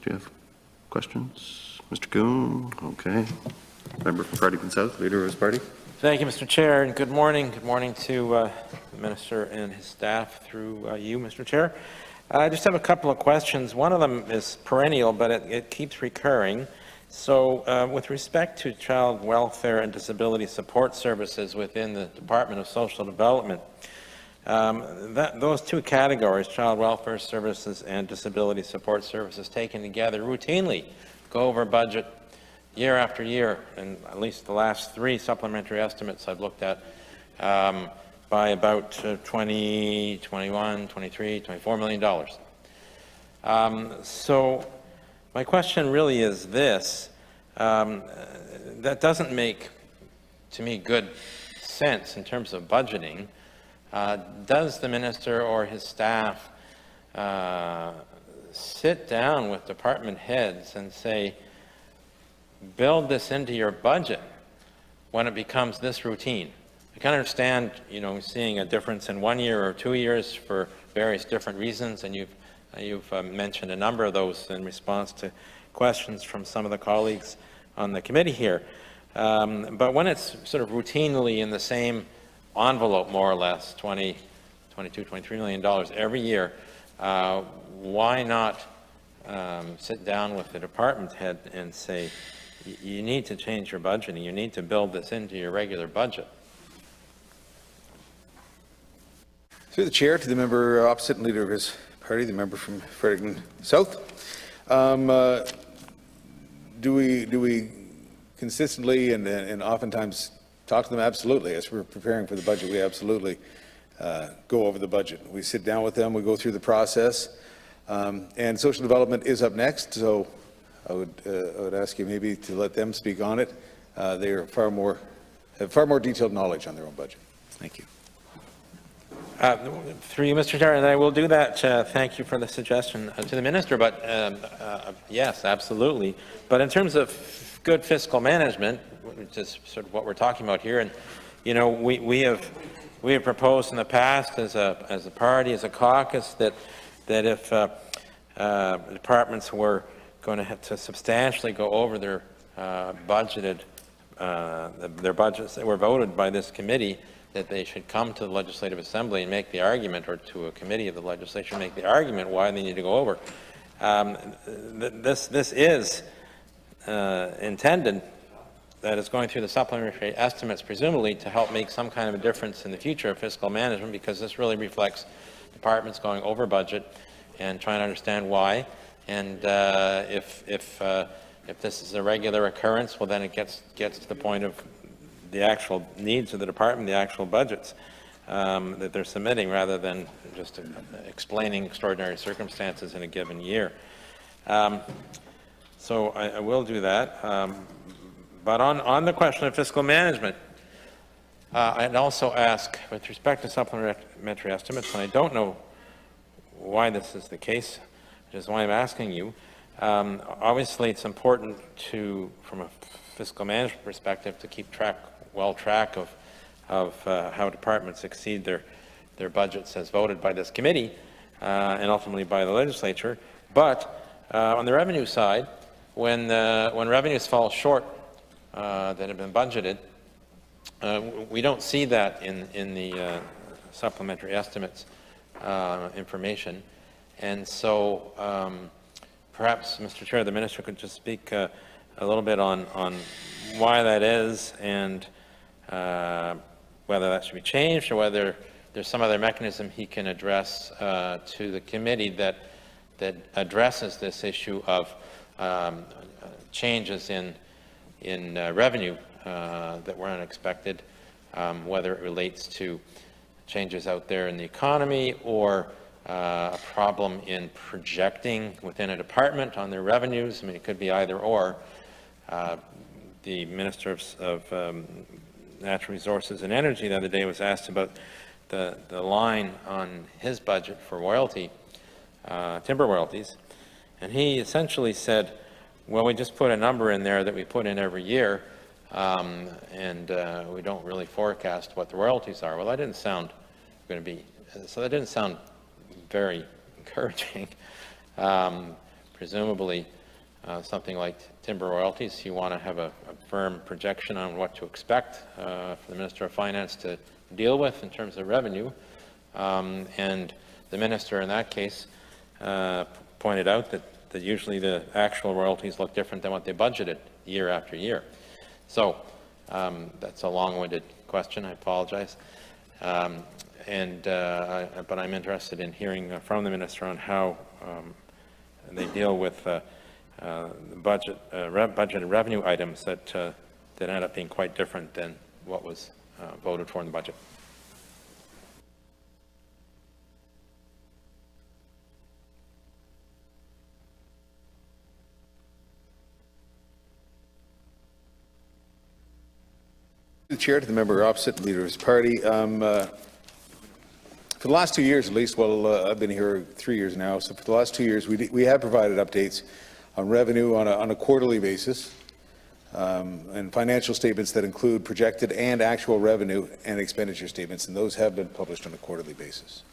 Do you have questions? Mr. Goon? Okay. Member from Fredericton South, Leader of his party. Thank you, Mr. Chair, and good morning. Good morning to the Minister and his staff through you, Mr. Chair. I just have a couple of questions. One of them is perennial, but it keeps recurring. So with respect to child welfare and disability support services within the Department of Social Development, those two categories, child welfare services and disability support services, taken together routinely go over budget year after year, and at least the last three supplementary estimates I've looked at, by about 20, 21, 23, $24 million. So my question really is this. That doesn't make, to me, good sense in terms of budgeting. Does the minister or his staff sit down with department heads and say, build this into your budget when it becomes this routine? I can understand, seeing a difference in 1 year or 2 years for various different reasons, and you've mentioned a number of those in response to questions from some of the colleagues on the committee here. But when it's sort of routinely in the same envelope, more or less, 20, 22, $23 million every year, why not sit down with the department head and say, you need to change your budgeting, you need to build this into your regular budget? Through the chair, to the member opposite and Leader of his party, the member from Fredericton South. Do we consistently and oftentimes talk to them? Absolutely. As we're preparing for the budget, we absolutely go over the budget. We sit down with them, we go through the process, and social development is up next, so I would ask you maybe to let them speak on it. They are have far more detailed knowledge on their own budget. Thank you. Through you, Mr. Chair, and I will do that. Thank you for the suggestion to the minister, but yes, absolutely. But in terms of good fiscal management, which is sort of what we're talking about here, and we have proposed in the past as a party, as a caucus, that if departments were going to have to substantially go over their budgeted their budgets that were voted by this committee, that they should come to the Legislative Assembly and make the argument, or to a committee of the legislature make the argument why they need to go over. This is intended, that it's going through the supplementary estimates presumably to help make some kind of a difference in the future of fiscal management, because this really reflects departments going over budget and trying to understand why. And if this is a regular occurrence, well, then it gets to the point of the actual needs of the department, the actual budgets that they're submitting, rather than just explaining extraordinary circumstances in a given year. So I will do that. But on the question of fiscal management, I'd also ask, with respect to supplementary estimates, and I don't know why this is the case, which is why I'm asking you. Obviously, it's important from a fiscal management perspective, to keep track of how departments exceed their budgets as voted by this committee and ultimately by the legislature. But on the revenue side, when revenues fall short that have been budgeted, we don't see that in the supplementary estimates information. And so perhaps, Mr. Chair, the minister could just speak a little bit on why that is, and whether that should be changed, or whether there's some other mechanism he can address to the committee that addresses this issue of changes in revenue that were unexpected, whether it relates to changes out there in the economy, or a problem in projecting within a department on their revenues. I mean, it could be either or. The Minister of Natural Resources and Energy the other day was asked about the line on his budget for royalty, timber royalties, and he essentially said, well, we just put a number in there that we put in every year, and we don't really forecast what the royalties are. Well, that didn't sound very encouraging, presumably something like timber royalties, you want to have a firm projection on what to expect for the Minister of Finance to deal with in terms of revenue. And the Minister in that case pointed out that usually the actual royalties look different than what they budgeted year after year. So that's a long-winded question, I apologize. But I'm interested in hearing from the Minister on how they deal with budgeted revenue items that end up being quite different than what was voted for in the budget. The chair, to the member opposite, leader of his party. For the last 2 years, at least, well, I've been here 3 years now, so for the last 2 years, we have provided updates on revenue on a quarterly basis, and financial statements that include projected and actual revenue and expenditure statements, and those have been published on a quarterly basis.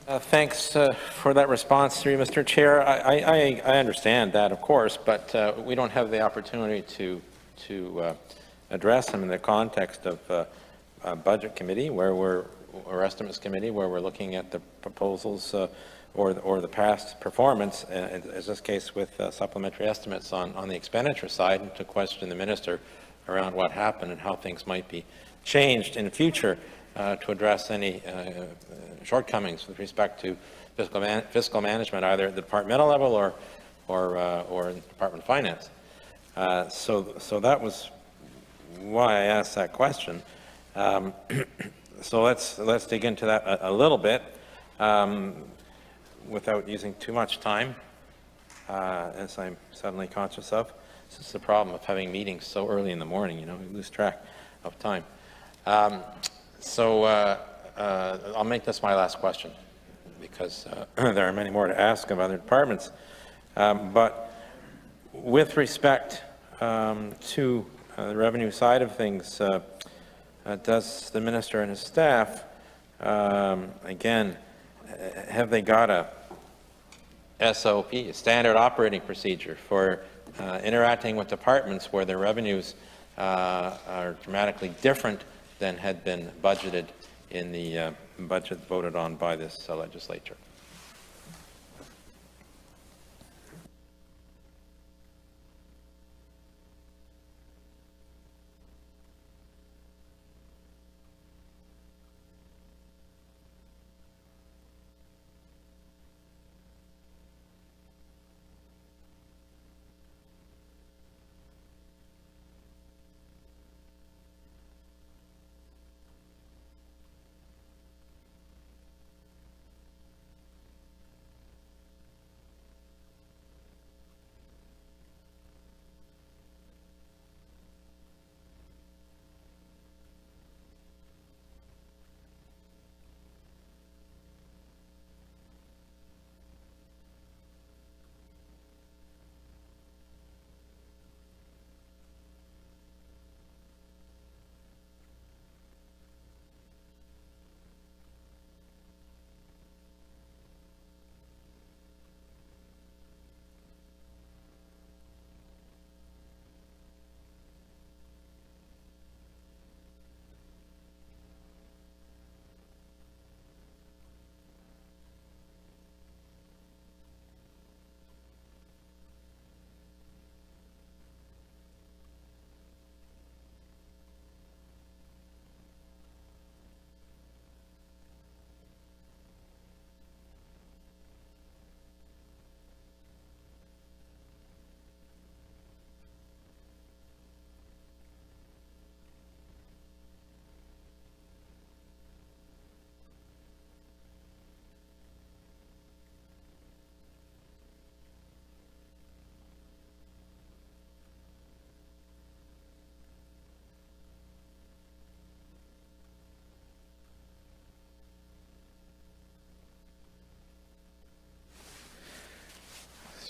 Thanks for that response, through Mr. Chair. I understand that, of course, but we don't have the opportunity to address them in the context of Budget Committee, or Estimates Committee, where we're looking at the proposals or the past performance, as this case with supplementary estimates on the expenditure side, and to question the Minister around what happened and how things might be changed in the future to address any shortcomings with respect to fiscal management, either at the departmental level or in the Department of Finance. So that was why I asked that question. So let's dig into that a little bit without using too much time, as I'm suddenly conscious of. This is the problem of having meetings so early in the morning, you lose track of time. I'll make this my last question, because there are many more to ask of other departments. But with respect to the revenue side of things, does the Minister and his staff, again, have they got a SOP, a standard operating procedure for interacting with departments where their revenues are dramatically different than had been budgeted in the budget voted on by this legislature?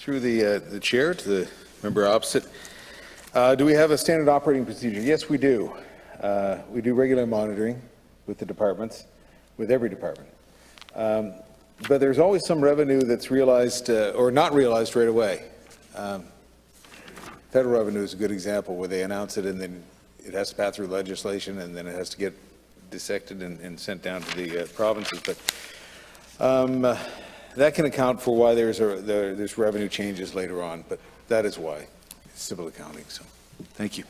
Through the chair to the member opposite, do we have a standard operating procedure? Yes, we do. We do regular monitoring with the departments, with every department. but there's always some revenue that's realized or not realized right away. Federal revenue is a good example where they announce it and then it has to pass through legislation and then it has to get dissected and sent down to the provinces. But that can account for why there's revenue changes later on, but that is why. It's civil accounting, so thank you.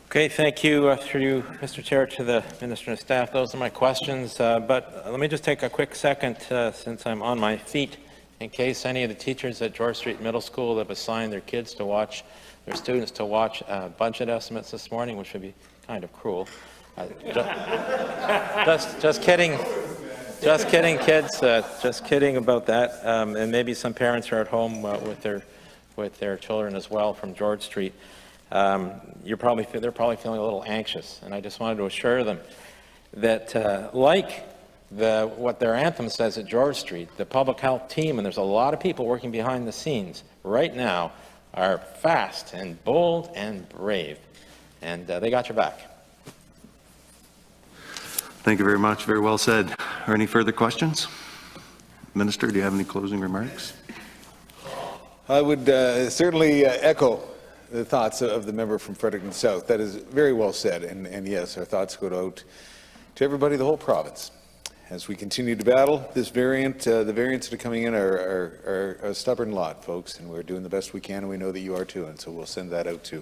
Okay, thank you through you, Mr. Chair, to the Minister and staff. Those are my questions, but let me just take a quick second since I'm on my feet in case any of the teachers at George Street Middle School have assigned their kids to watch, their students to watch budget estimates this morning, which would be kind of cruel. Just kidding. Just kidding, kids. Just kidding about that. And maybe some parents are at home with their children as well from George Street. They're probably feeling a little anxious, and I just wanted to assure them that, like what their anthem says at George Street, the public health team, and there's a lot of people working behind the scenes right now, are fast and bold and brave, and they got your back. Thank you very much. Very well said. Are any further questions? Minister, do you have any closing remarks? I would certainly echo the thoughts of the member from Fredericton South. That is very well said, and yes, our thoughts go out to everybody, the whole province. As we continue to battle this variant, the variants that are coming in are a stubborn lot, folks, and we're doing the best we can, and we know that you are too, and so we'll send that out to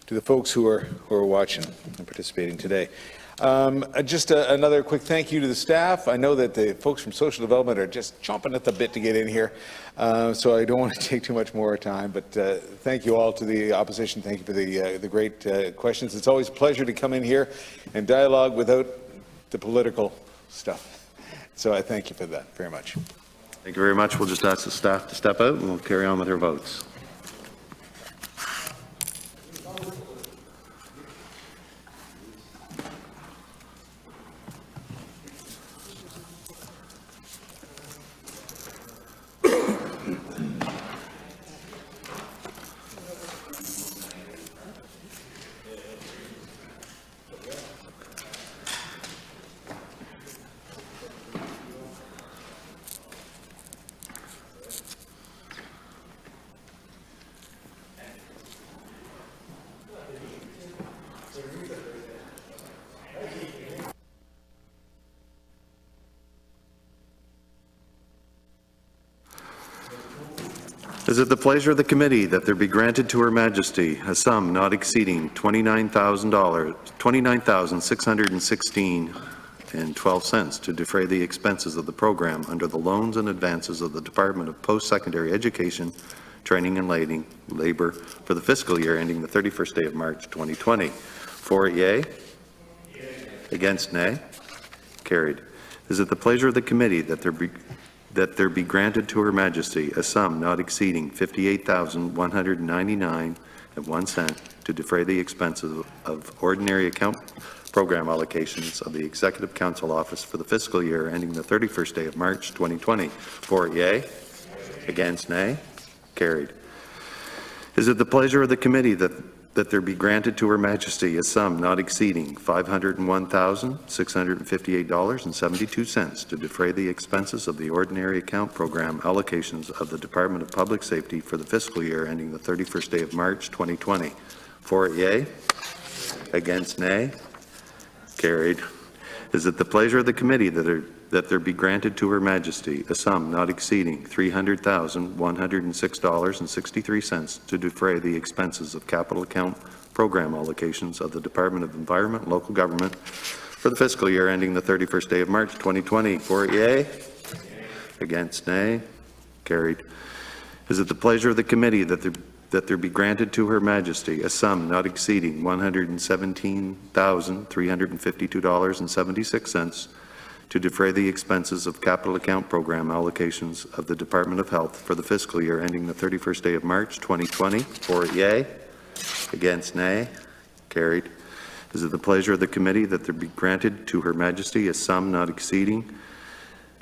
the folks who are watching and participating today. Just another quick thank you to the staff. I know that the folks from social development are just chomping at the bit to get in here, so I don't want to take too much more time, but thank you all to the opposition. Thank you for the great questions. It's always a pleasure to come in here and dialogue without the political stuff. So I thank you for that very much. Thank you very much. We'll just ask the staff to step out and we'll carry on with our votes. Is it the pleasure of the committee that there be granted to Her Majesty a sum not exceeding $29,616.12 to defray the expenses of the program under the loans and advances of the Department of Post-Secondary Education, Training and Labour for the fiscal year ending the 31st day of March 2020? For it, yea? Against, nay? Carried. Is it the pleasure of the committee that there be granted to Her Majesty a sum not exceeding $58,199.01 to defray the expenses of ordinary account program allocations of the Executive Council Office for the fiscal year ending the 31st day of March 2020? For it, yea? Against, nay? Carried. Is it the pleasure of the committee that there be granted to Her Majesty a sum not exceeding $501,658.72 to defray the expenses of the ordinary account program allocations of the Department of Public Safety for the fiscal year ending the 31st day of March 2020? For it, yea? Against, nay? Carried. Is it the pleasure of the committee that there be granted to Her Majesty a sum not exceeding $300,106.63 to defray the expenses of capital account program allocations of the Department of Environment and Local Government for the fiscal year ending the 31st day of March 2020? For it, yea? Against, nay? Carried. Is it the pleasure of the committee that there be granted to Her Majesty a sum not exceeding $117,352.76 to defray the expenses of capital account program allocations of the Department of Health for the fiscal year ending the 31st day of March 2020? For it, yea? Against, nay? Carried. Is it the pleasure of the committee that there be granted to Her Majesty a sum not exceeding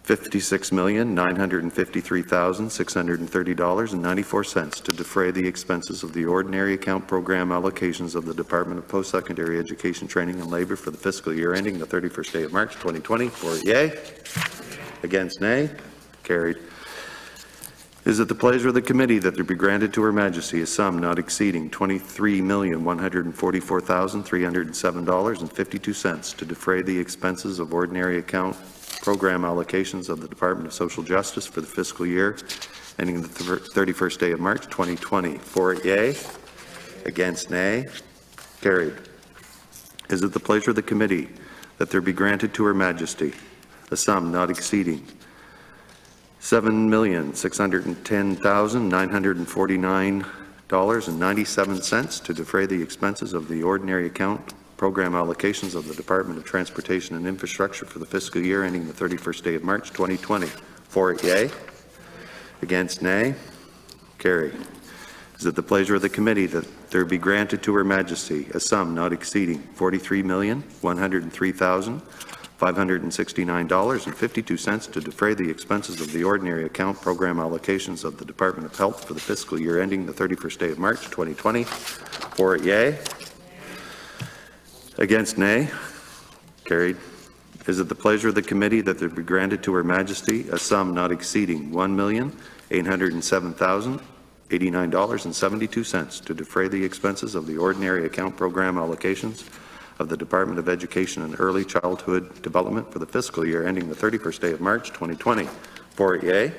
$56,953,630.94 to defray the expenses of the ordinary account program allocations of the Department of Post-Secondary Education, Training and Labour for the fiscal year ending the 31st day of March 2020? For it, yea? Against, nay. Carried. Is it the pleasure of the committee that there be granted to Her Majesty a sum not exceeding $23,144,307.52 to defray the expenses of ordinary account program allocations of the Department of Social Justice for the fiscal year ending the 31st day of March 2020? For it, yea. Against, nay. Carried. Is it the pleasure of the committee that there be granted to Her Majesty a sum not exceeding $7,610,949.97 to defray the expenses of the ordinary account program allocations of the Department of Transportation and Infrastructure for the fiscal year ending the 31st day of March 2020? For it, yea. Against, nay. Carried. Is it the pleasure of the committee that there be granted to Her Majesty a sum not exceeding $43,103,569.52 to defray the expenses of the ordinary account program allocations of the Department of Health for the fiscal year ending the 31st day of March 2020? For it, yea. Against, nay. Carried. Is it the pleasure of the committee that there be granted to Her Majesty a sum not exceeding $1,807,089.72 to defray the expenses of the ordinary account program allocations of the Department of Education and Early Childhood Development for the fiscal year ending the 31st day of March 2020? For it, yea.